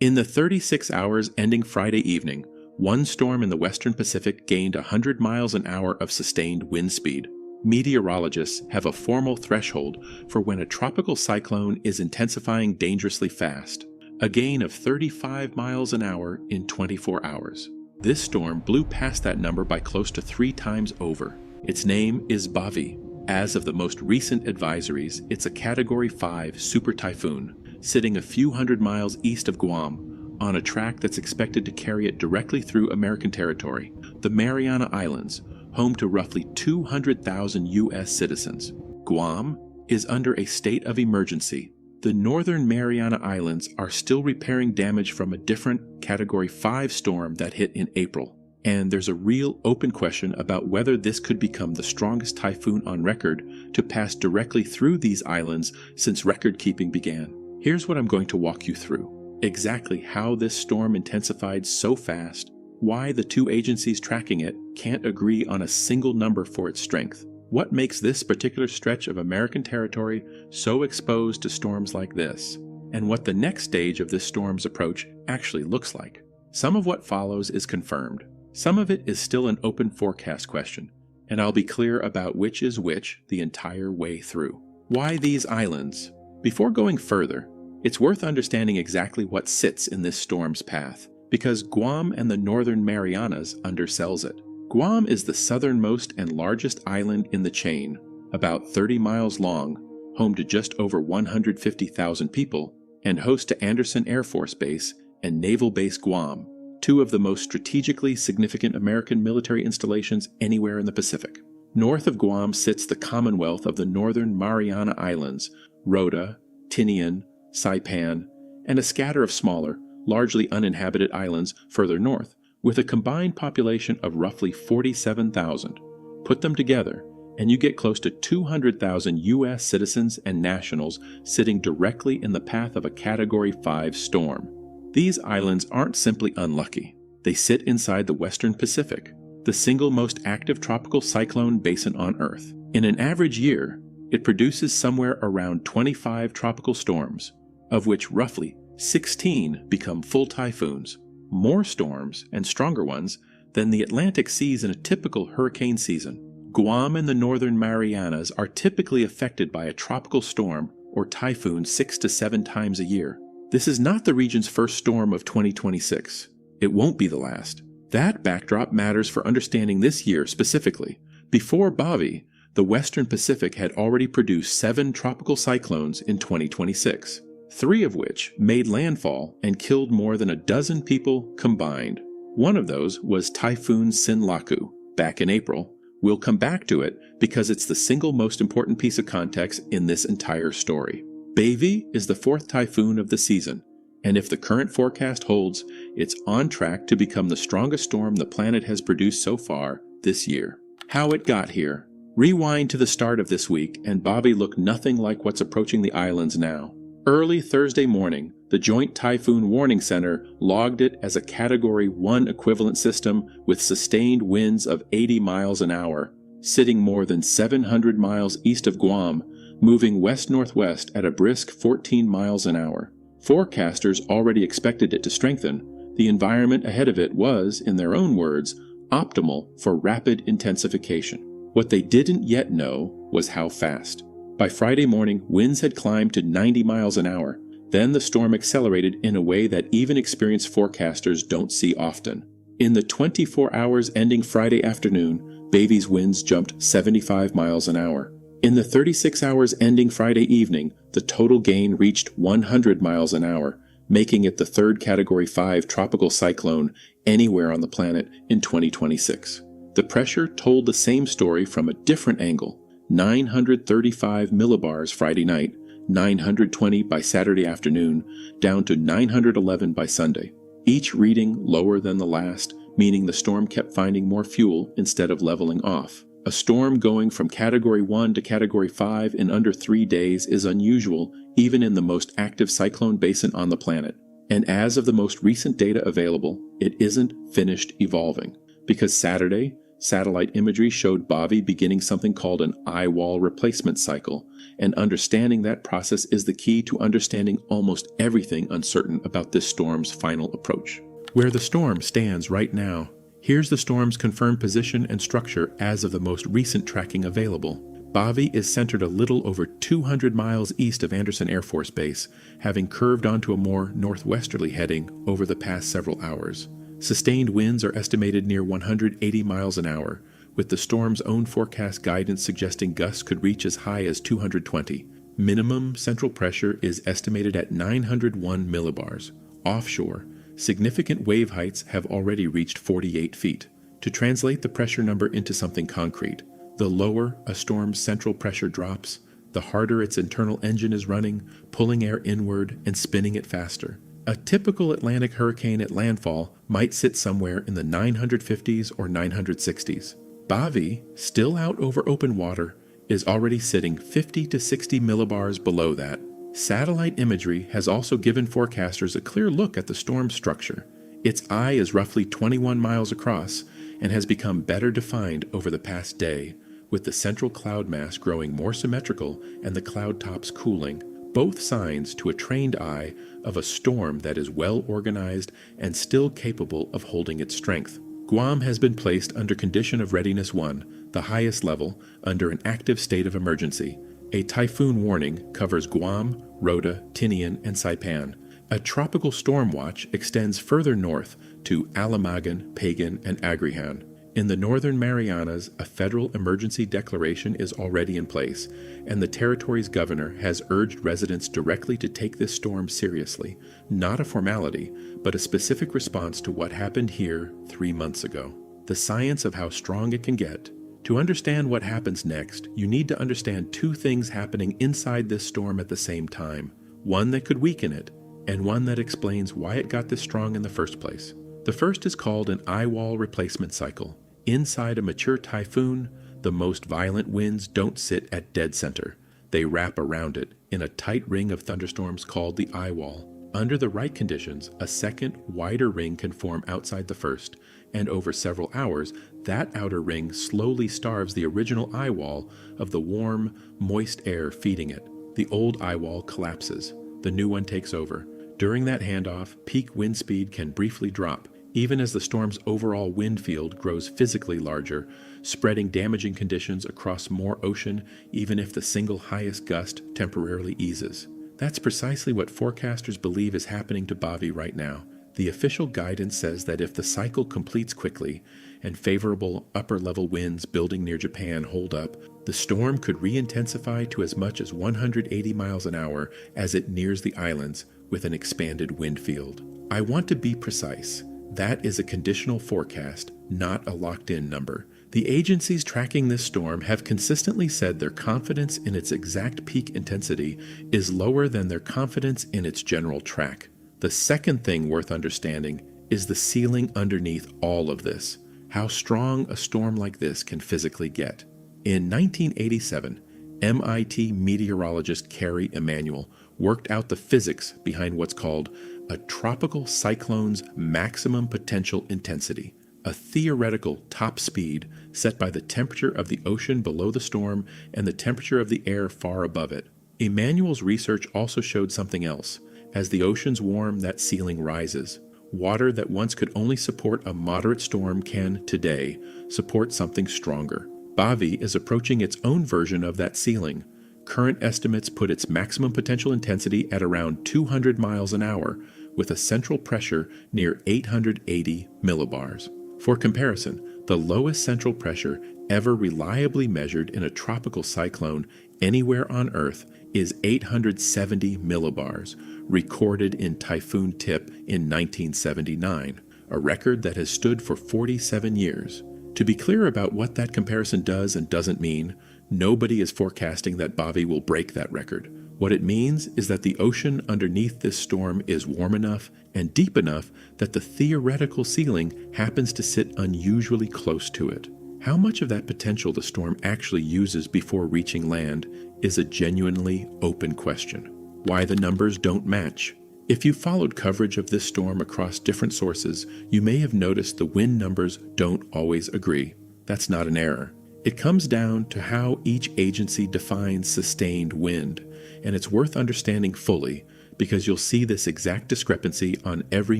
In the 36 hours ending Friday evening, one storm in the western Pacific gained 100 miles an hour of sustained wind speed. Meteorologists have a formal threshold for when a tropical cyclone is intensifying dangerously fast, a gain of 35 miles an hour in 24 hours. This storm blew past that number by close to 3 times over. Its name is Bavi. As of the most recent advisories, it's a Category 5 super typhoon, sitting a few hundred miles east of Guam, on a track that's expected to carry it directly through American territory, the Mariana Islands, home to roughly 200,000 U.S. citizens. Guam is under a state of emergency. The Northern Mariana Islands are still repairing damage from a different Category 5 storm that hit in April, and there's a real open question about whether this could become the strongest typhoon on record to pass directly through these islands since record-keeping began. Here's what I'm going to walk you through. Exactly how this storm intensified so fast, why the two agencies tracking it can't agree on a single number for its strength, what makes this particular stretch of American territory so exposed to storms like this, and what the next stage of this storm's approach actually looks like. Some of what follows is confirmed. Some of it is still an open forecast question, and I'll be clear about which is which the entire way through. Why these islands? Before going further, it's worth understanding exactly what sits in this storm's path, because Guam and the Northern Marianas undersells it. Guam is the southernmost and largest island in the chain, about 30 miles long, home to just over 150,000 people, and host to Andersen Air Force Base and Naval Base Guam, two of the most strategically significant American military installations anywhere in the Pacific. North of Guam sits the Commonwealth of the Northern Mariana Islands, Rota, Tinian, Saipan, and a scatter of smaller, largely uninhabited islands further north, with a combined population of roughly 47,000. Put them together, and you get close to 200,000 U.S. citizens and nationals sitting directly in the path of a Category 5 storm. These islands aren't simply unlucky. They sit inside the western Pacific, the single most active tropical cyclone basin on Earth. In an average year, it produces somewhere around 25 tropical storms, of which roughly 16 become full typhoons, more storms and stronger ones than the Atlantic sees in a typical hurricane season. Guam and the Northern Marianas are typically affected by a tropical storm or typhoon 6 to 7 times a year. This is not the region's first storm of 2026. It won't be the last. That backdrop matters for understanding this year specifically. Before Bavi, the Western Pacific had already produced 7 tropical cyclones in 2026, 3 of which made landfall and killed more than a dozen people combined. One of those was Typhoon Sinlaku, back in April. We'll come back to it because it's the single most important piece of context in this entire story. Bavi is the 4th typhoon of the season, and if the current forecast holds, it's on track to become the strongest storm the planet has produced so far this year. How it got here. Rewind to the start of this week, and Bavi looked nothing like what's approaching the islands now. Early Thursday morning, the Joint Typhoon Warning Center logged it as a Category 1 equivalent system with sustained winds of 80 miles an hour, sitting more than 700 miles east of Guam, moving west-northwest at a brisk 14 miles an hour. Forecasters already expected it to strengthen. The environment ahead of it was, in their own words, optimal for rapid intensification. What they didn't yet know was how fast. By Friday morning, winds had climbed to 90 miles an hour. Then the storm accelerated in a way that even experienced forecasters don't see often. In the 24 hours ending Friday afternoon, Bavi's winds jumped 75 miles an hour. In the 36 hours ending Friday evening, the total gain reached 100 miles an hour, making it the 3rd Category 5 tropical cyclone anywhere on the planet in 2026. The pressure told the same story from a different angle. 935 millibars Friday night, 920 by Saturday afternoon, down to 911 by Sunday. Each reading lower than the last, meaning the storm kept finding more fuel instead of leveling off. A storm going from Category 1 to Category 5 in under 3 days is unusual even in the most active cyclone basin on the planet. And as of the most recent data available, it isn't finished evolving. Because Saturday, Satellite imagery showed Bavi beginning something called an eye wall replacement cycle, and understanding that process is the key to understanding almost everything uncertain about this storm's final approach. Where the storm stands right now, here's the storm's confirmed position and structure as of the most recent tracking available. Bavi is centered a little over 200 miles east of Andersen Air Force Base, having curved onto a more northwesterly heading over the past several hours. Sustained winds are estimated near 180 miles an hour, with the storm's own forecast guidance suggesting gusts could reach as high as 220. Minimum central pressure is estimated at 901 millibars. Offshore, significant wave heights have already reached 48 feet. To translate the pressure number into something concrete, the lower a storm's central pressure drops, the harder its internal engine is running, pulling air inward and spinning it faster. A typical Atlantic hurricane at landfall might sit somewhere in the 950s or 960s. Bavi, still out over open water, is already sitting 50 to 60 millibars below that. Satellite imagery has also given forecasters a clear look at the storm's structure. Its eye is roughly 21 miles across and has become better defined over the past day, with the central cloud mass growing more symmetrical and the cloud tops cooling, both signs to a trained eye of a storm that is well organized and still capable of holding its strength. Guam has been placed under Condition of Readiness 1, the highest level, under an active state of emergency. A typhoon warning covers Guam, Rota, Tinian, and Saipan. A tropical storm watch extends further north to Alamagan, Pagan, and Agrihan. In the Northern Marianas, a federal emergency declaration is already in place, and the territory's governor has urged residents directly to take this storm seriously, not a formality, but a specific response to what happened here 3 months ago. The science of how strong it can get. To understand what happens next, you need to understand two things happening inside this storm at the same time, one that could weaken it, and one that explains why it got this strong in the first place. The first is called an eye wall replacement cycle. Inside a mature typhoon, the most violent winds don't sit at dead center. They wrap around it in a tight ring of thunderstorms called the eye wall. Under the right conditions, a second, wider ring can form outside the first, and over several hours, that outer ring slowly starves the original eye wall of the warm, moist air feeding it. The old eye wall collapses. The new one takes over. During that handoff, peak wind speed can briefly drop, even as the storm's overall wind field grows physically larger, spreading damaging conditions across more ocean even if the single highest gust temporarily eases. That's precisely what forecasters believe is happening to Bavi right now. The official guidance says that if the cycle completes quickly and favorable upper-level winds building near Japan hold up, the storm could re-intensify to as much as 180 miles an hour as it nears the islands with an expanded wind field. I want to be precise. That is a conditional forecast, not a locked-in number. The agencies tracking this storm have consistently said their confidence in its exact peak intensity is lower than their confidence in its general track. The second thing worth understanding is the ceiling underneath all of this, how strong a storm like this can physically get. In 1987, MIT meteorologist Carrie Emanuel worked out the physics behind what's called a tropical cyclone's maximum potential intensity, a theoretical top speed set by the temperature of the ocean below the storm and the temperature of the air far above it. Emanuel's research also showed something else. As the oceans warm, that ceiling rises. Water that once could only support a moderate storm can, today, support something stronger. Bavi is approaching its own version of that ceiling. Current estimates put its maximum potential intensity at around 200 miles an hour, with a central pressure near 880 millibars. For comparison, the lowest central pressure ever reliably measured in a tropical cyclone anywhere on Earth is 870 millibars, recorded in Typhoon Tip in 1979, a record that has stood for 47 years. To be clear about what that comparison does and doesn't mean, nobody is forecasting that Bavi will break that record. What it means is that the ocean underneath this storm is warm enough and deep enough that the theoretical ceiling happens to sit unusually close to it. How much of that potential the storm actually uses before reaching land is a genuinely open question. Why the numbers don't match? If you followed coverage of this storm across different sources, you may have noticed the wind numbers don't always agree. That's not an error. It comes down to how each agency defines sustained wind, and it's worth understanding fully because you'll see this exact discrepancy on every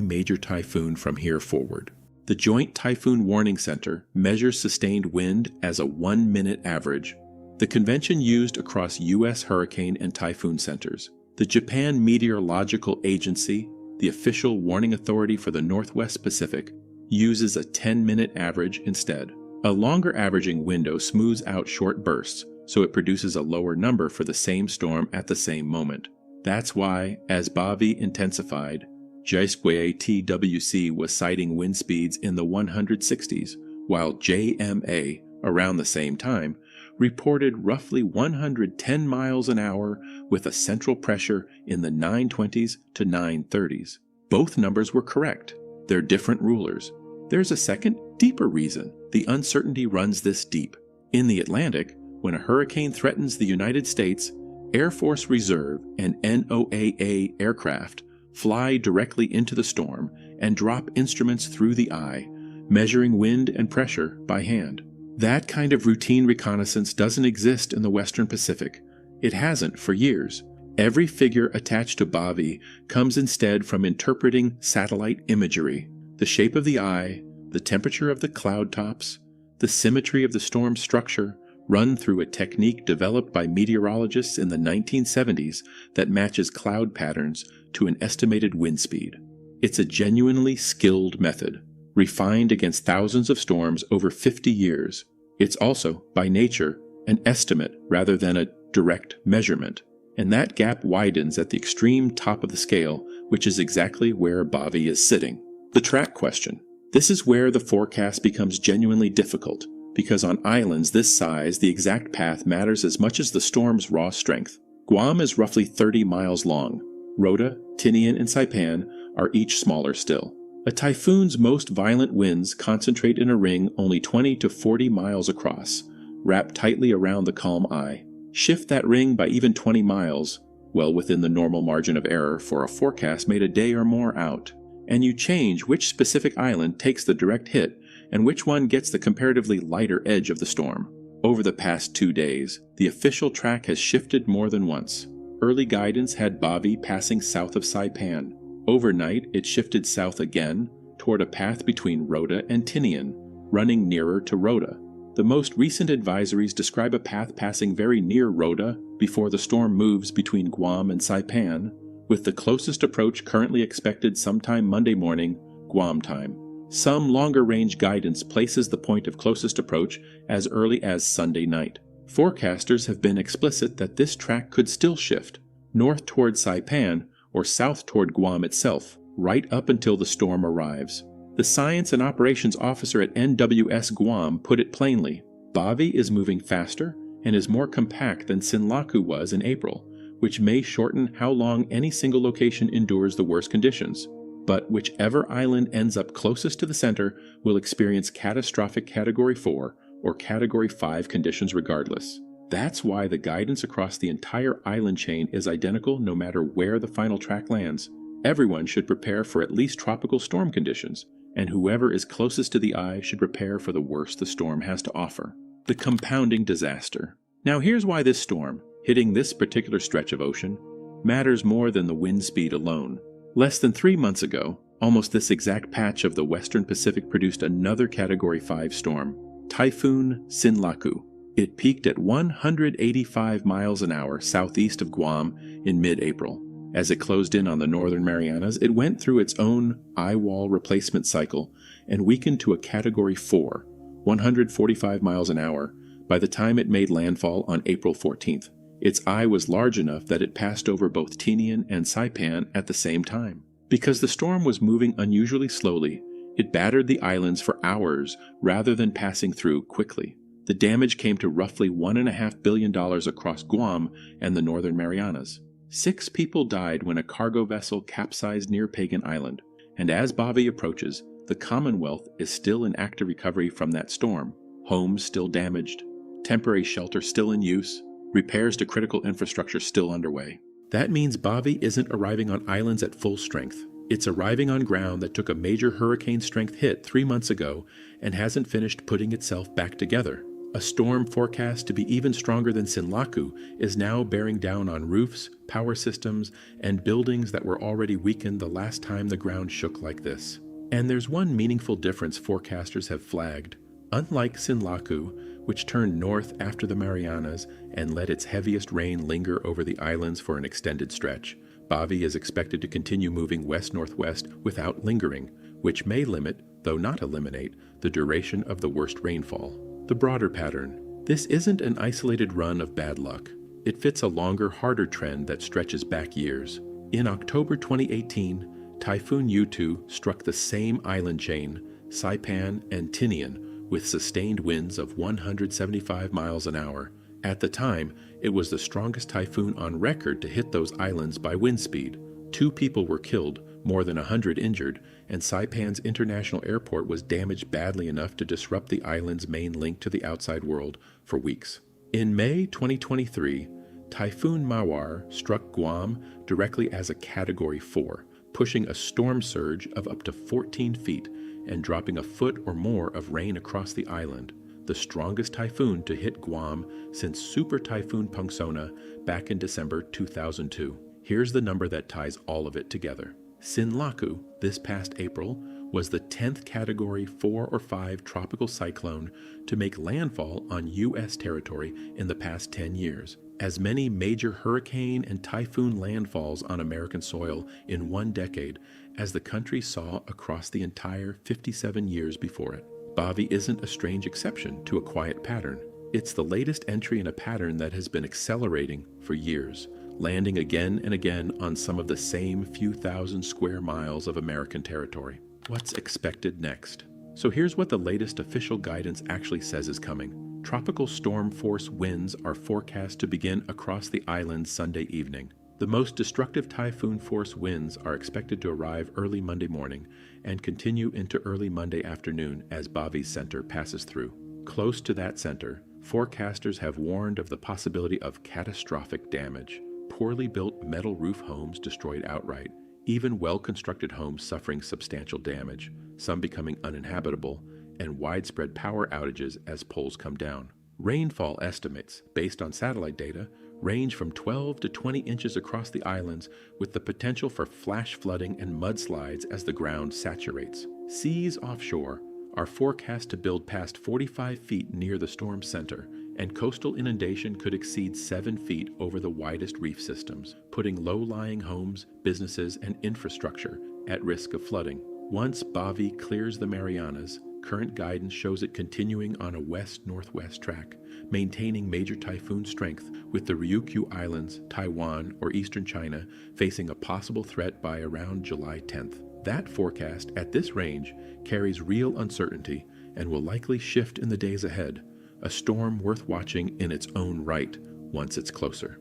major typhoon from here forward. The Joint Typhoon Warning Center measures sustained wind as a 1-minute average, the convention used across U.S. hurricane and typhoon centers. The Japan Meteorological Agency, the official warning authority for the Northwest Pacific, uses a 10-minute average instead. A longer averaging window smooths out short bursts, so it produces a lower number for the same storm at the same moment. That's why, as Bavi intensified, JSQA TWC was citing wind speeds in the 160s, while JMA, around the same time, reported roughly 110 miles an hour with a central pressure in the 920s to 930s. Both numbers were correct. They're different rulers. There's a second, deeper reason the uncertainty runs this deep. In the Atlantic, when a hurricane threatens the United States, Air Force Reserve and NOAA aircraft fly directly into the storm and drop instruments through the eye, measuring wind and pressure by hand. That kind of routine reconnaissance doesn't exist in the Western Pacific. It hasn't for years. Every figure attached to Bavi comes instead from interpreting satellite imagery. The shape of the eye, the temperature of the cloud tops, the symmetry of the storm structure run through a technique developed by meteorologists in the 1970s that matches cloud patterns to an estimated wind speed. It's a genuinely skilled method, refined against thousands of storms over 50 years. It's also, by nature, an estimate rather than a direct measurement. And that gap widens at the extreme top of the scale, which is exactly where Bavi is sitting. The track question. This is where the forecast becomes genuinely difficult, because on islands this size, the exact path matters as much as the storm's raw strength. Guam is roughly 30 miles long. Rota, Tinian, and Saipan are each smaller still. A typhoon's most violent winds concentrate in a ring only 20 to 40 miles across, wrapped tightly around the calm eye. Shift that ring by even 20 miles, well within the normal margin of error for a forecast made a day or more out, and you change which specific island takes the direct hit and which one gets the comparatively lighter edge of the storm. Over the past 2 days, the official track has shifted more than once. Early guidance had Bavi passing south of Saipan. Overnight, it shifted south again toward a path between Rota and Tinian, running nearer to Rota. The most recent advisories describe a path passing very near Rota before the storm moves between Guam and Saipan, with the closest approach currently expected sometime Monday morning, Guam time. Some longer-range guidance places the point of closest approach as early as Sunday night. Forecasters have been explicit that this track could still shift, north toward Saipan or south toward Guam itself, right up until the storm arrives. The Science and Operations Officer at NWS Guam put it plainly. Bavi is moving faster and is more compact than Sinlaku was in April, which may shorten how long any single location endures the worst conditions. But whichever island ends up closest to the center will experience catastrophic Category 4 or Category 5 conditions regardless. That's why the guidance across the entire island chain is identical no matter where the final track lands. Everyone should prepare for at least tropical storm conditions, and whoever is closest to the eye should prepare for the worst the storm has to offer. The compounding disaster. Now here's why this storm, hitting this particular stretch of ocean, matters more than the wind speed alone. Less than 3 months ago, almost this exact patch of the Western Pacific produced another Category 5 storm, Typhoon Sinlaku. It peaked at 185 miles an hour southeast of Guam in mid-April. As it closed in on the Northern Marianas, it went through its own eye wall replacement cycle and weakened to a Category 4, 145 miles an hour, by the time it made landfall on April 14th. Its eye was large enough that it passed over both Tinian and Saipan at the same time. Because the storm was moving unusually slowly, it battered the islands for hours rather than passing through quickly. The damage came to roughly $1.5 billion across Guam and the Northern Marianas. 6 people died when a cargo vessel capsized near Pagan Island, and as Bavi approaches, the Commonwealth is still in active recovery from that storm. Homes still damaged, temporary shelter still in use, repairs to critical infrastructure still underway. That means Bavi isn't arriving on islands at full strength. It's arriving on ground that took a major hurricane-strength hit 3 months ago and hasn't finished putting itself back together. A storm forecast to be even stronger than Sinlaku is now bearing down on roofs, power systems, and buildings that were already weakened the last time the ground shook like this. And there's one meaningful difference forecasters have flagged. Unlike Sinlaku, which turned north after the Marianas and let its heaviest rain linger over the islands for an extended stretch, Bavi is expected to continue moving west-northwest without lingering, which may limit, though not eliminate, the duration of the worst rainfall. The broader pattern. This isn't an isolated run of bad luck. It fits a longer, harder trend that stretches back years. In October 2018, Typhoon U2 struck the same island chain, Saipan and Tinian, with sustained winds of 175 miles an hour. At the time, it was the strongest typhoon on record to hit those islands by wind speed. 2 people were killed, more than 100 injured, and Saipan's international airport was damaged badly enough to disrupt the island's main link to the outside world for weeks. In May 2023, Typhoon Mawar struck Guam directly as a Category 4, pushing a storm surge of up to 14 feet and dropping a foot or more of rain across the island, the strongest typhoon to hit Guam since Super Typhoon Punxsuna back in December 2002. Here's the number that ties all of it together. Sinlaku, this past April, was the 10th Category 4 or 5 tropical cyclone to make landfall on U.S. territory in the past 10 years. As many major hurricane and typhoon landfalls on American soil in one decade as the country saw across the entire 57 years before it. Bavi isn't a strange exception to a quiet pattern. It's the latest entry in a pattern that has been accelerating for years, landing again and again on some of the same few thousand square miles of American territory. What's expected next? So here's what the latest official guidance actually says is coming. Tropical storm force winds are forecast to begin across the island Sunday evening. The most destructive typhoon force winds are expected to arrive early Monday morning and continue into early Monday afternoon as Bavi's center passes through. Close to that center, forecasters have warned of the possibility of catastrophic damage. Poorly built metal roof homes destroyed outright, even well-constructed homes suffering substantial damage, some becoming uninhabitable, and widespread power outages as poles come down. Rainfall estimates, based on satellite data, range from 12 to 20 inches across the islands, with the potential for flash flooding and mudslides as the ground saturates. Seas offshore are forecast to build past 45 feet near the storm center, and coastal inundation could exceed 7 feet over the widest reef systems, putting low-lying homes, businesses, and infrastructure at risk of flooding. Once Bavi clears the Marianas, current guidance shows it continuing on a west-northwest track, maintaining major typhoon strength, with the Ryukyu Islands, Taiwan, or eastern China facing a possible threat by around July 10th. That forecast at this range carries real uncertainty and will likely shift in the days ahead, a storm worth watching in its own right once it's closer.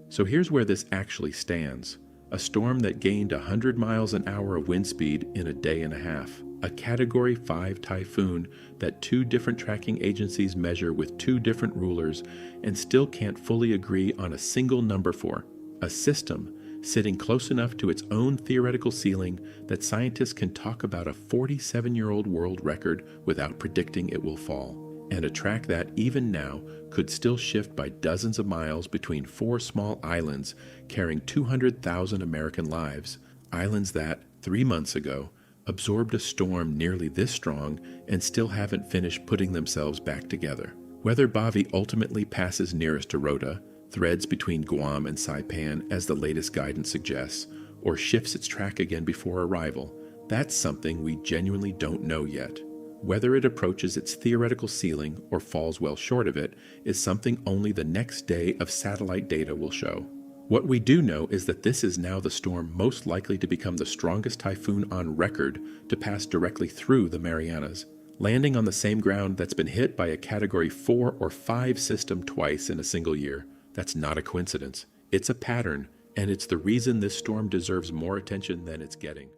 So here's where this actually stands. A storm that gained 100 miles an hour of wind speed in a day and a half. A Category 5 typhoon that 2 different tracking agencies measure with 2 different rulers and still can't fully agree on a single number for. A system sitting close enough to its own theoretical ceiling that scientists can talk about a 47-year-old world record without predicting it will fall. And a track that, even now, could still shift by dozens of miles between 4 small islands carrying 200,000 American lives. Islands that, 3 months ago, absorbed a storm nearly this strong and still haven't finished putting themselves back together. Whether Bavi ultimately passes nearest to Rota, threads between Guam and Saipan as the latest guidance suggests, or shifts its track again before arrival, that's something we genuinely don't know yet. Whether it approaches its theoretical ceiling or falls well short of it is something only the next day of satellite data will show. What we do know is that this is now the storm most likely to become the strongest typhoon on record to pass directly through the Marianas, landing on the same ground that's been hit by a Category 4 or 5 system twice in a single year. That's not a coincidence. It's a pattern, and it's the reason this storm deserves more attention than it's getting.